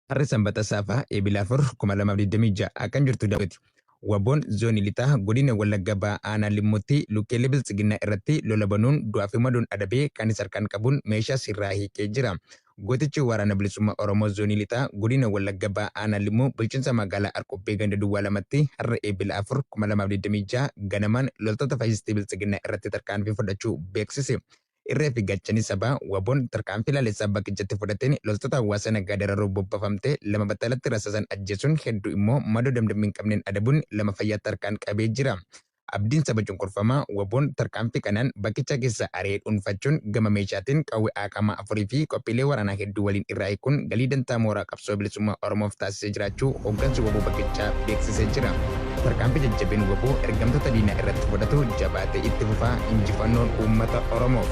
Harri sanbata saafaa eebila 4,2026 akkan jirtu daawwiti. Waboon zoonii lixaa godina Wallagga Ba'aa aanaa Limmuutti lukkeelee bilisiginnaa irratti lola banuun du'aa fi madoon adabee kan harkaan qabuun meeshaa sirraa hiikee jira. Gootichi waraana bilisummaa Oromoo zoonii lixaa godina Wallagga Ba'aa aanaa Limmuu bulchiinsa magaalaa Arqobbee ganda Duwwaa lamatti har'a eebila 4,2026 ganamaan loltoota faayistii bilisiginnaa irratti tarkaanfii fudhachuu beeksise. Irree fi gachanii sabaa waboon tarkaanfii laalessaa bakkichatti fudhateen loltoota hawaasa nagaa dararuu bobbafamtee lama battalatti rasasan ajjeesuun hedduu immoo madoo damdamii hin qabneen adabuun lama fayyaatti harkaan qabee jira. Abdiin saba cunqurfamaa waboon tarkaanfii kanaan bakkicha keessa ari'ee dhuunfachuun gama meeshaatiin qawwee aakamaa 4 fi qophiilee waraanaa hedduu waliin irraa eeguun galii dantaa mooraa qabsoo bilisummaa Oromoof taasisee jiraachuu hooggansi waboo bakkichaa beeksisee jira. Tarkaanfii jajjabeen waboo ergamtoota diinaa irratti fudhatu jabaatee itti fufaa injifannoon uummata Oromoof.